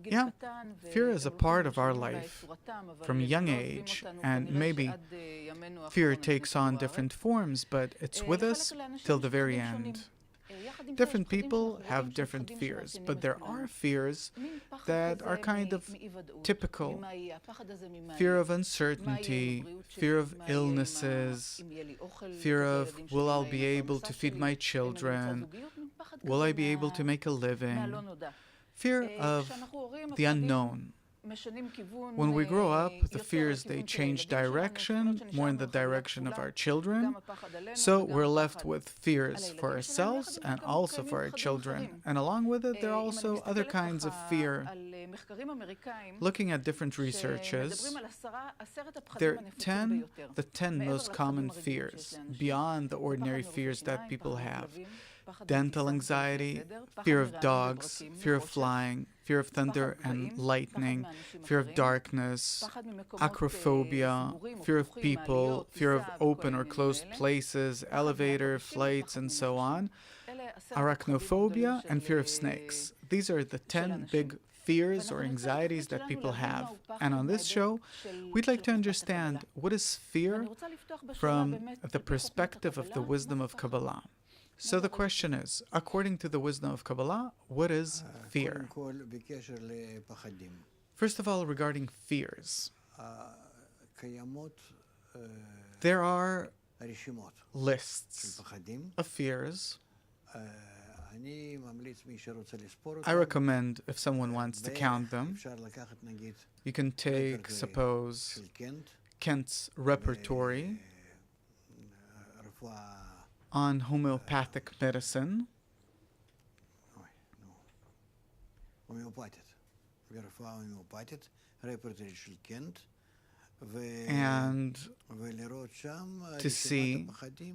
Yeah, fear is a part of our life from a young age, and maybe fear takes on different forms, but it's with us till the very end. Different people have different fears, but there are fears that are kind of typical. Fear of uncertainty, fear of illnesses, fear of will I be able to feed my children, will I be able to make a living, fear of the unknown. When we grow up, the fears, they change direction, more in the direction of our children. So we're left with fears for ourselves and also for our children. And along with it, there are also other kinds of fear. Looking at different researches, there are the 10 most common fears beyond the ordinary fears that people have. Dental anxiety, fear of dogs, fear of flying, fear of thunder and lightning, fear of darkness, acrophobia, fear of people, fear of open or closed places, elevator, flights, and so on, arachnophobia, and fear of snakes. These are the 10 big fears or anxieties that people have. And on this show, we'd like to understand what is fear from the perspective of the wisdom of Kabbalah. So the question is, according to the wisdom of Kabbalah, what is fear? First of all, regarding fears, there are lists of fears. I recommend, if someone wants to count them, you can take, suppose, Kent's repertory on homeopathic medicine, and to see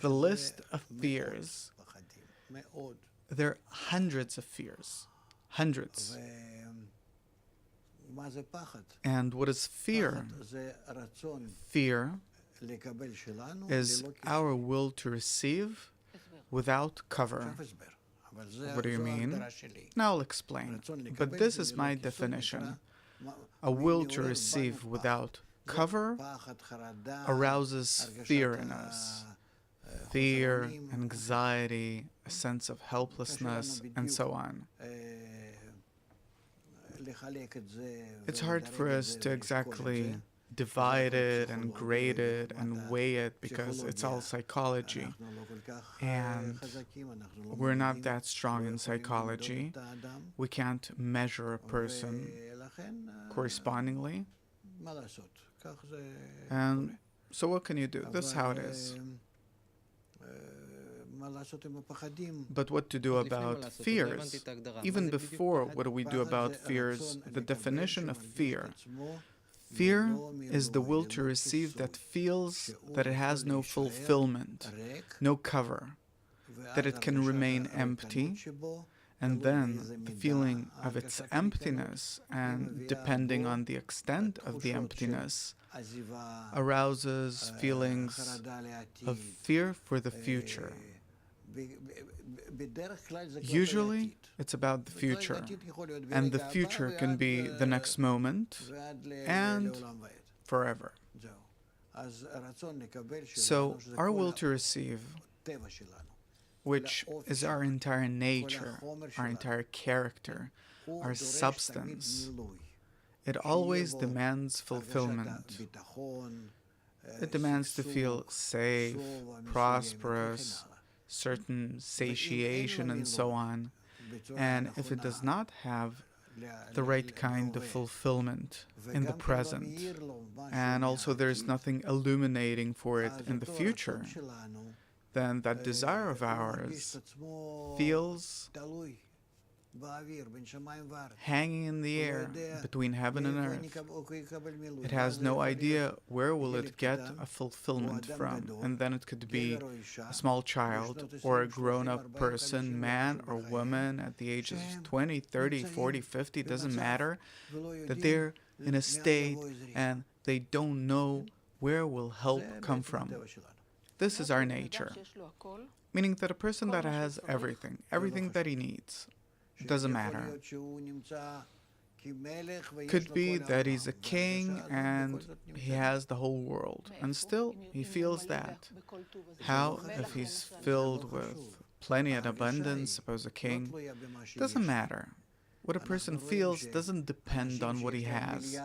the list of fears. There are hundreds of fears. Hundreds. And what is fear? Fear is our will to receive without cover. What do you mean? Now I'll explain. But this is my definition. A will to receive without cover arouses fear in us. Fear, anxiety, a sense of helplessness, and so on. It's hard for us to exactly divide it and grade it and weigh it because it's all psychology. And we're not that strong in psychology. We can't measure a person correspondingly. And so what can you do? This is how it is. But what to do about fears? Even before what do we do about fears, the definition of fear. Fear is the will to receive that feels that it has no fulfillment, no cover, that it can remain empty, and then the feeling of its emptiness, and depending on the extent of the emptiness, arouses feelings of fear for the future. Usually, it's about the future, and the future can be the next moment and forever. So, our will to receive, which is our entire nature, our entire character, our substance, it always demands fulfillment. It demands to feel safe, prosperous, certain satiation, and so on. And if it does not have the right kind of fulfillment in the present, and also there's nothing illuminating for it in the future, then that desire of ours feels hanging in the air between heaven and earth. It has no idea where will it get a fulfillment from. And then it could be a small child or a grown-up person, man or woman, at the ages of 20, 30, 40, 50, doesn't matter, that they're in a state and they don't know where will help come from. This is our nature, meaning that a person that has everything that he needs, it doesn't matter. Could be that he's a king and he has the whole world, and still he feels that. How if he's filled with plenty and abundance, suppose a king? Doesn't matter. What a person feels doesn't depend on what he has.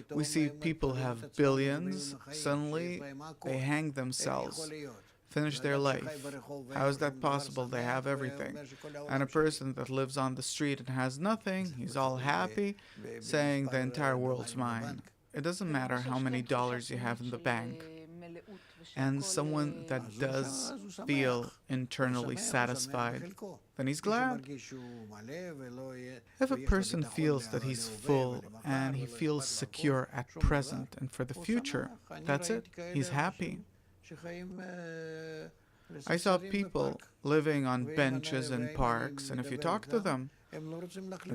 We see people have billions, suddenly they hang themselves, finish their life. How is that possible? They have everything. And a person that lives on the street and has nothing, he's all happy, saying the entire world's mine. It doesn't matter how many dollars you have in the bank. And someone that does feel internally satisfied, then he's glad. If a person feels that he's full and he feels secure at present and for the future, that's it. He's happy. I saw people living on benches in parks, and if you talk to them,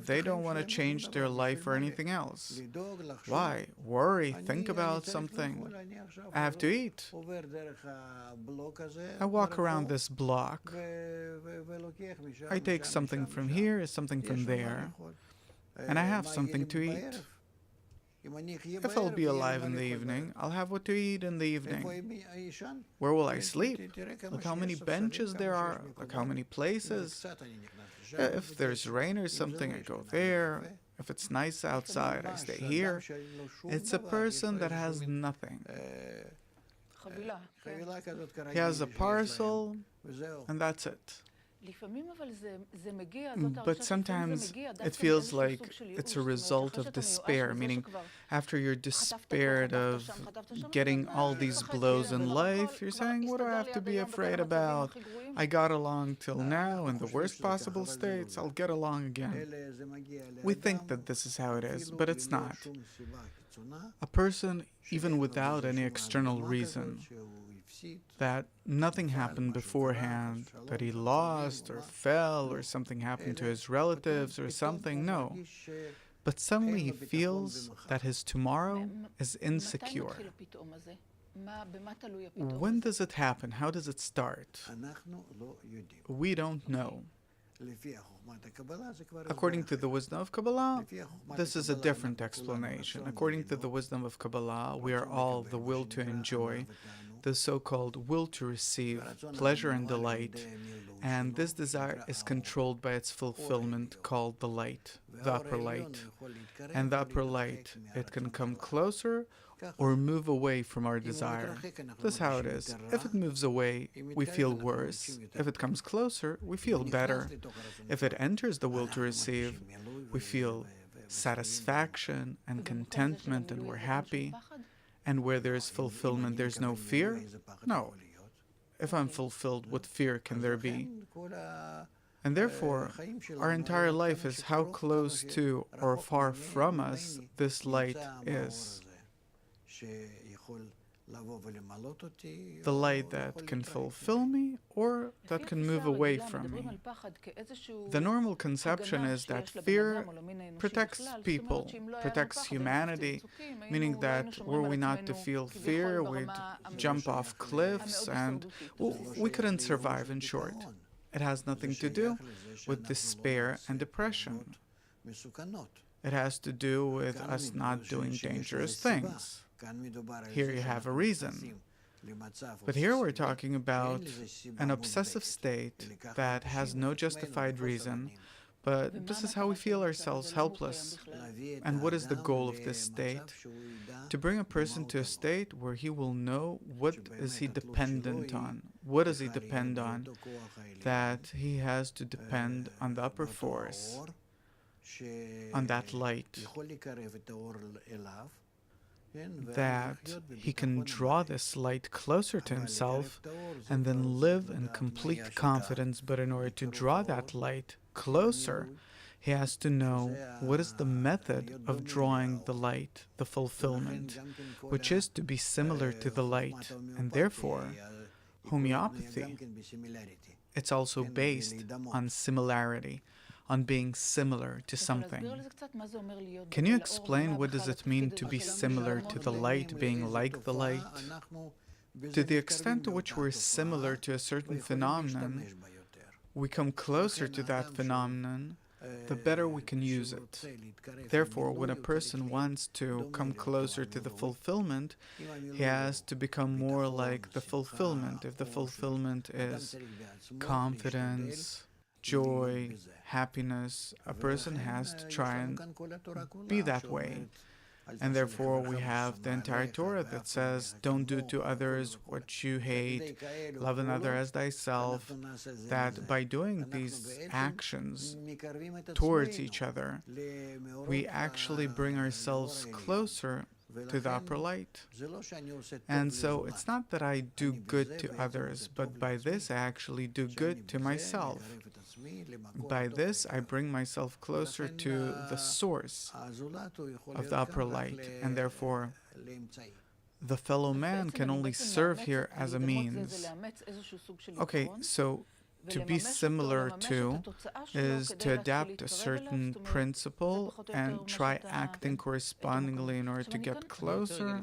they don't want to change their life or anything else. Why? Worry, think about something. I have to eat. I walk around this block. I take something from here, something from there, and I have something to eat. If I'll be alive in the evening, I'll have what to eat in the evening. Where will I sleep? Look how many benches there are. Look how many places. If there's rain or something, I go there. If it's nice outside, I stay here. It's a person that has nothing. He has a parcel, and that's it. But sometimes it feels like it's a result of despair, meaning after you're despaired of getting all these blows in life, you're saying, what do I have to be afraid about? I got along till now in the worst possible states, I'll get along again. We think that this is how it is, but it's not. A person, even without any external reason, that nothing happened beforehand, that he lost or fell or something happened to his relatives or something, no. But suddenly he feels that his tomorrow is insecure. When does it happen? How does it start? We don't know. According to the wisdom of Kabbalah, this is a different explanation. According to the wisdom of Kabbalah, we are all the will to enjoy, the so-called will to receive pleasure and delight, and this desire is controlled by its fulfillment called the light, the upper light. And the upper light, it can come closer or move away from our desire. That's how it is. If it moves away, we feel worse. If it comes closer, we feel better. If it enters the will to receive, we feel satisfaction and contentment and we're happy. And where there is fulfillment, there's no fear? No. If I'm fulfilled, what fear can there be? And therefore, our entire life is how close to or far from us this light is. The light that can fulfill me or that can move away from me. The normal conception is that fear protects people, protects humanity, meaning that were we not to feel fear, we'd jump off cliffs and we couldn't survive, in short. It has nothing to do with despair and depression. It has to do with us not doing dangerous things. Here you have a reason. But here we're talking about an obsessive state that has no justified reason, but this is how we feel ourselves helpless. And what is the goal of this state? To bring a person to a state where he will know what is he dependent on. What does he depend on? That he has to depend on the upper force, on that light, that he can draw this light closer to himself and then live in complete confidence. But in order to draw that light closer, he has to know what is the method of drawing the light, the fulfillment, which is to be similar to the light. And therefore, homeopathy, it's also based on similarity, on being similar to something. Can you explain what does it mean to be similar to the light, being like the light? To the extent to which we're similar to a certain phenomenon, we come closer to that phenomenon, the better we can use it. Therefore, when a person wants to come closer to the fulfillment, he has to become more like the fulfillment. If the fulfillment is confidence, joy, happiness, a person has to try and be that way. And therefore we have the entire Torah that says, don't do to others what you hate, love another as thyself, that by doing these actions towards each other, we actually bring ourselves closer to the upper light. And so it's not that I do good to others, but by this I actually do good to myself. By this I bring myself closer to the source of the upper light, and therefore the fellow man can only serve here as a means. Okay, so to be similar to is to adapt a certain principle and try acting correspondingly in order to get closer.